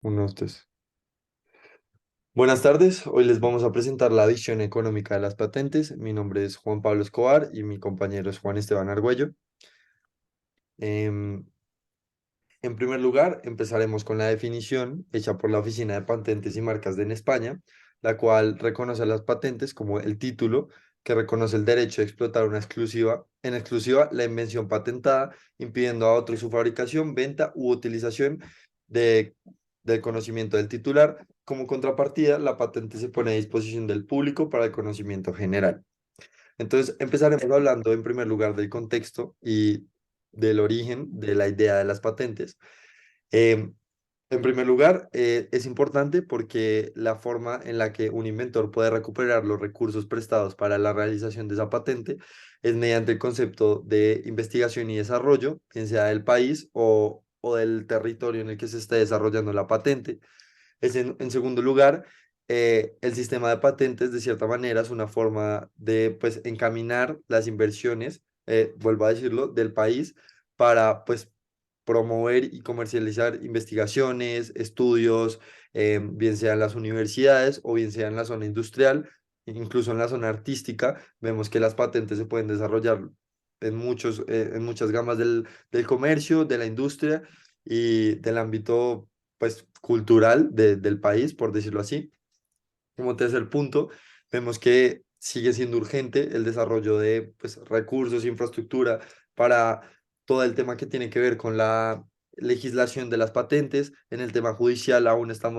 Unos tres. Buenas tardes, hoy les vamos a presentar la visión económica de las patentes. Mi nombre es Juan Pablo Escobar y mi compañero es Juan Esteban Argüello. Em, en primer lugar, empezaremos con la definición hecha por la Oficina de Patentes y Marcas en España, la cual reconoce a las patentes como el título que reconoce el derecho de explotar en exclusiva la invención patentada, impidiendo a otros su fabricación, venta u utilización de, del conocimiento del titular. Como contrapartida, la patente se pone a disposición del público para el conocimiento general. Entonces, empezaremos hablando en primer lugar del contexto y del origen de la idea de las patentes. Em, en primer lugar, es importante porque la forma en la que un inventor puede recuperar los recursos prestados para la realización de esa patente es mediante el concepto de investigación y desarrollo, bien sea del país o del territorio en el que se esté desarrollando la patente. En segundo lugar, el sistema de patentes, de cierta manera, es una forma de pues, encaminar las inversiones, vuelvo a decirlo, del país para pues, promover y comercializar investigaciones, estudios, bien sea en las universidades o bien sea en la zona industrial, incluso en la zona artística. Vemos que las patentes se pueden desarrollar en muchas gamas del comercio, de la industria y del ámbito pues, cultural del país, por decirlo así. Como tercer punto, vemos que sigue siendo urgente el desarrollo de pues, recursos, infraestructura para todo el tema que tiene que ver con la legislación de las patentes. En el tema judicial aún está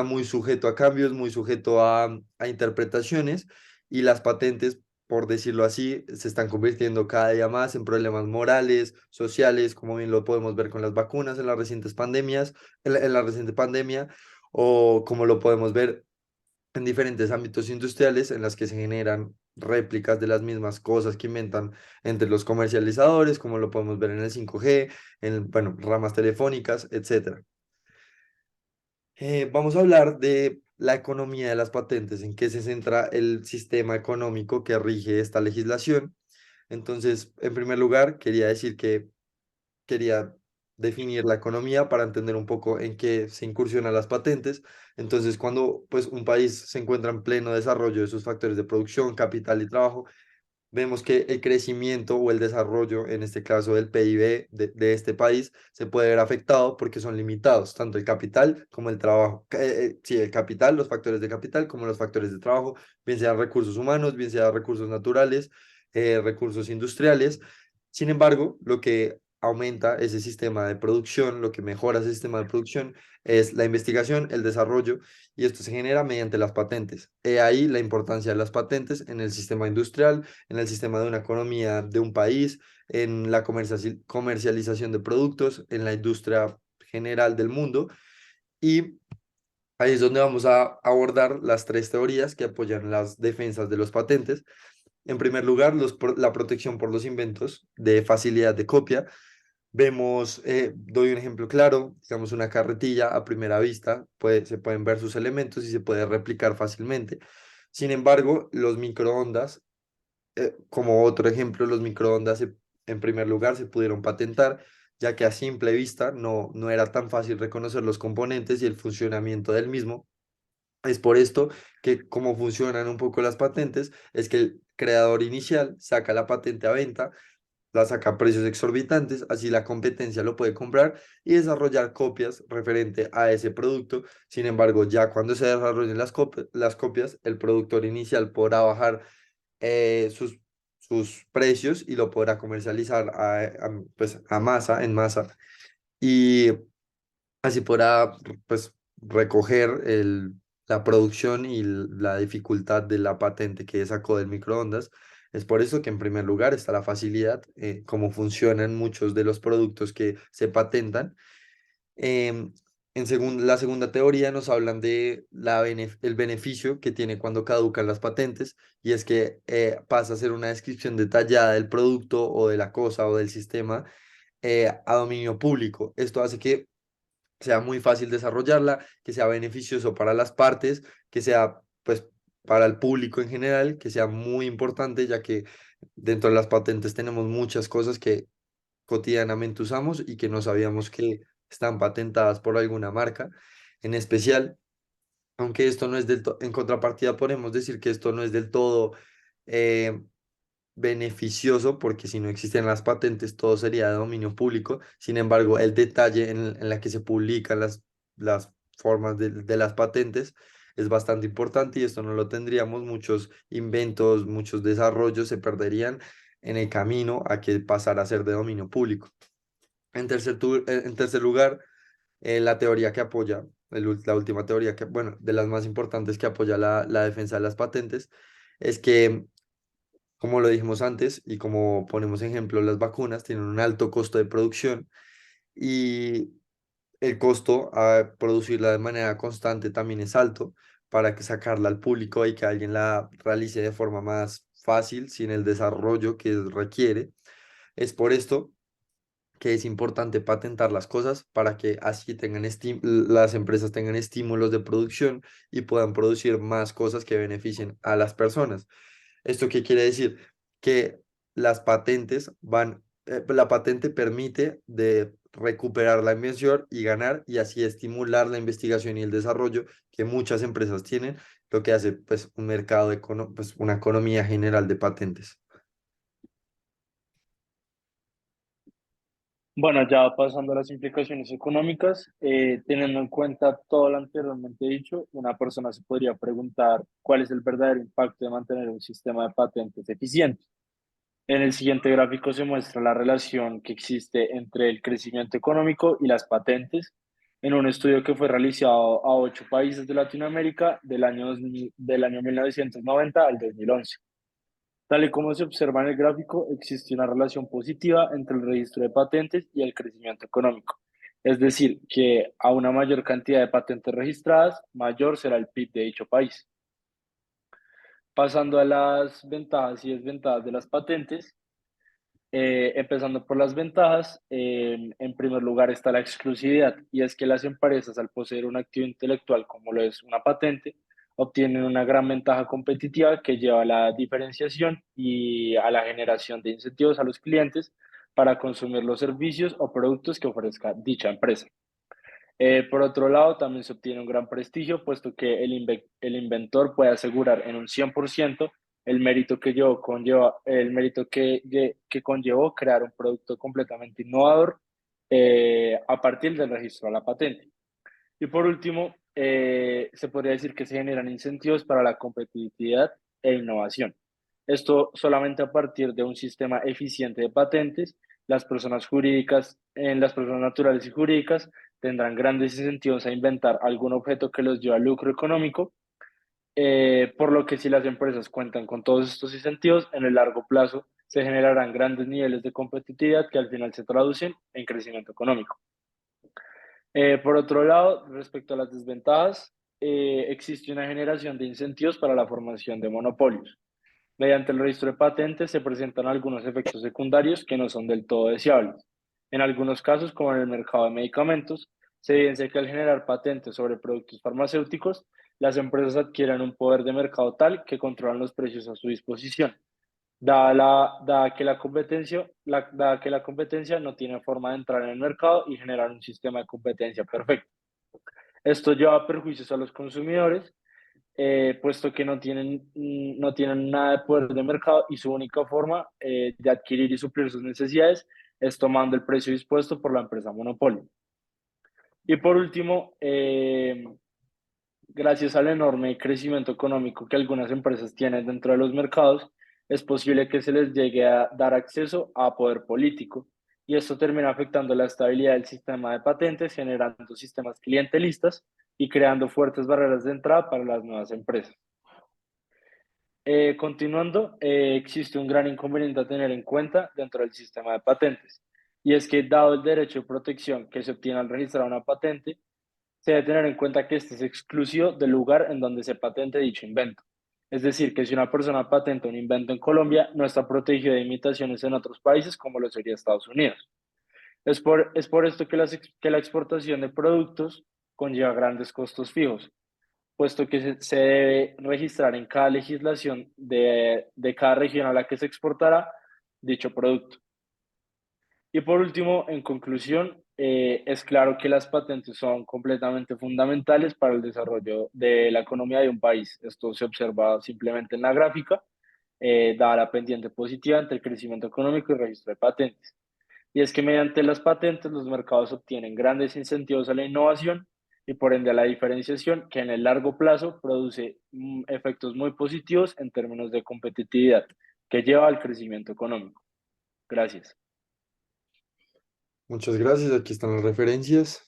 muy sujeto a cambios, muy sujeto a interpretaciones y las patentes, por decirlo así, se están convirtiendo cada día más en problemas morales, sociales, como bien lo podemos ver con las vacunas en las recientes pandemias, en la reciente pandemia, o como lo podemos ver en diferentes ámbitos industriales en las que se generan réplicas de las mismas cosas que inventan entre los comercializadores, como lo podemos ver en el 5G, bueno, ramas telefónicas, etcétera. Vamos a hablar de la economía de las patentes, en qué se centra el sistema económico que rige esta legislación. Entonces, en primer lugar, quería definir la economía para entender un poco en qué se incursionan las patentes. Entonces, cuando pues, un país se encuentra en pleno desarrollo de sus factores de producción, capital y trabajo, vemos que el crecimiento o el desarrollo, en este caso del PIB de este país, se puede ver afectado porque son limitados, tanto el capital como el trabajo. Sí, el capital, los factores de capital como los factores de trabajo, bien sean recursos humanos, bien sean recursos naturales, recursos industriales. Sin embargo, lo que aumenta ese sistema de producción, lo que mejora ese sistema de producción es la investigación, el desarrollo, y esto se genera mediante las patentes. He ahí la importancia de las patentes en el sistema industrial, en el sistema de una economía de un país, en la comercialización de productos, en la industria general del mundo. Y ahí es donde vamos a abordar las tres teorías que apoyan las defensas de los patentes. En primer lugar, la protección por los inventos de facilidad de copia. Vemos, doy un ejemplo claro, digamos una carretilla a primera vista, se pueden ver sus elementos y se puede replicar fácilmente. Sin embargo, los microondas, como otro ejemplo, en primer lugar se pudieron patentar, ya que a simple vista no era tan fácil reconocer los componentes y el funcionamiento del mismo. Es por esto que como funcionan un poco las patentes, es que el creador inicial saca la patente a venta, la saca a precios exorbitantes, así la competencia lo puede comprar y desarrollar copias referente a ese producto. Sin embargo, ya cuando se desarrollen las copias, el productor inicial podrá bajar sus precios y lo podrá comercializar pues, en masa, y así podrá pues, recoger la producción y la dificultad de la patente que sacó del microondas. Es por eso que en primer lugar está la facilidad, cómo funcionan muchos de los productos que se patentan. Em, la segunda teoría nos hablan de el beneficio que tiene cuando caducan las patentes, y es que pasa a ser una descripción detallada del producto o de la cosa o del sistema a dominio público. Esto hace que sea muy fácil desarrollarla, que sea beneficioso para las partes, que sea pues para el público en general, que sea muy importante, ya que dentro de las patentes tenemos muchas cosas que cotidianamente usamos y que no sabíamos que están patentadas por alguna marca. En especial, aunque esto no es del todo, en contrapartida podemos decir que esto no es del todo eh, beneficioso, porque si no existieran las patentes, todo sería de dominio público. Sin embargo, el detalle en la que se publican las formas de las patentes es bastante importante y esto no lo tendríamos. Muchos inventos, muchos desarrollos se perderían en el camino a que pasara a ser de dominio público. En tercer lugar, la teoría que apoya, la última teoría que, bueno, de las más importantes que apoya la defensa de las patentes, es que, como lo dijimos antes y como ponemos ejemplo, las vacunas tienen un alto costo de producción y el costo a producirla de manera constante también es alto para que sacarla al público y que alguien la realice de forma más fácil sin el desarrollo que requiere. Es por esto que es importante patentar las cosas para que así las empresas tengan estímulos de producción y puedan producir más cosas que beneficien a las personas. ¿Esto qué quiere decir? Que las patentes la patente permite de recuperar la inversión y ganar y así estimular la investigación y el desarrollo que muchas empresas tienen, lo que hace pues un mercado, pues una economía general de patentes. Bueno, ya pasando a las implicaciones económicas, teniendo en cuenta todo lo anteriormente dicho, una persona se podría preguntar cuál es el verdadero impacto de mantener un sistema de patentes eficiente. En el siguiente gráfico se muestra la relación que existe entre el crecimiento económico y las patentes en un estudio que fue realizado a 8 países de Latinoamérica del año 1990 al 2011. Tal y como se observa en el gráfico, existe una relación positiva entre el registro de patentes y el crecimiento económico. Es decir, que a una mayor cantidad de patentes registradas, mayor será el PIB de dicho país. Pasando a las ventajas y desventajas de las patentes, empezando por las ventajas, en primer lugar está la exclusividad, y es que las empresas, al poseer un activo intelectual como lo es una patente, obtienen una gran ventaja competitiva que lleva a la diferenciación y a la generación de incentivos a los clientes para consumir los servicios o productos que ofrezca dicha empresa. Por otro lado, también se obtiene un gran prestigio, puesto que el inventor puede asegurar en un 100% el mérito el mérito que conllevó crear un producto completamente innovador a partir del registro a la patente. Y por último, se podría decir que se generan incentivos para la competitividad e innovación. Esto solamente a partir de un sistema eficiente de patentes, las personas naturales y jurídicas tendrán grandes incentivos a inventar algún objeto que los lleve al lucro económico, por lo que si las empresas cuentan con todos estos incentivos, en el largo plazo se generarán grandes niveles de competitividad que al final se traducen en crecimiento económico. Por otro lado, respecto a las desventajas, existe una generación de incentivos para la formación de monopolios. Mediante el registro de patentes se presentan algunos efectos secundarios que no son del todo deseables. En algunos casos, como en el mercado de medicamentos, se evidencia que al generar patentes sobre productos farmacéuticos, las empresas adquieren un poder de mercado tal que controlan los precios a su disposición, dada que la competencia no tiene forma de entrar en el mercado y generar un sistema de competencia perfecto. Esto lleva a perjuicios a los consumidores, puesto que no tienen nada de poder de mercado y su única forma de adquirir y suplir sus necesidades es tomando el precio dispuesto por la empresa monopolio. Y por último, gracias al enorme crecimiento económico que algunas empresas tienen dentro de los mercados, es posible que se les llegue a dar acceso a poder político, y esto termina afectando la estabilidad del sistema de patentes, generando sistemas clientelistas y creando fuertes barreras de entrada para las nuevas empresas. Continuando, existe un gran inconveniente a tener en cuenta dentro del sistema de patentes, y es que dado el derecho de protección que se obtiene al registrar una patente, se debe tener en cuenta que este es exclusivo del lugar en donde se patente dicho invento. Es decir, que si una persona patenta un invento en Colombia, no está protegido de imitaciones en otros países como lo sería Estados Unidos. Es por esto que, que la exportación de productos conlleva grandes costos fijos, puesto que se debe registrar en cada legislación de cada región a la que se exportará dicho producto. Y por último, en conclusión, es claro que las patentes son completamente fundamentales para el desarrollo de la economía de un país. Esto se observa simplemente en la gráfica, dada la pendiente positiva entre el crecimiento económico y el registro de patentes. Y es que mediante las patentes los mercados obtienen grandes incentivos a la innovación y por ende a la diferenciación, que en el largo plazo produce efectos muy positivos en términos de competitividad, que lleva al crecimiento económico. Gracias. Muchas gracias, aquí están las referencias.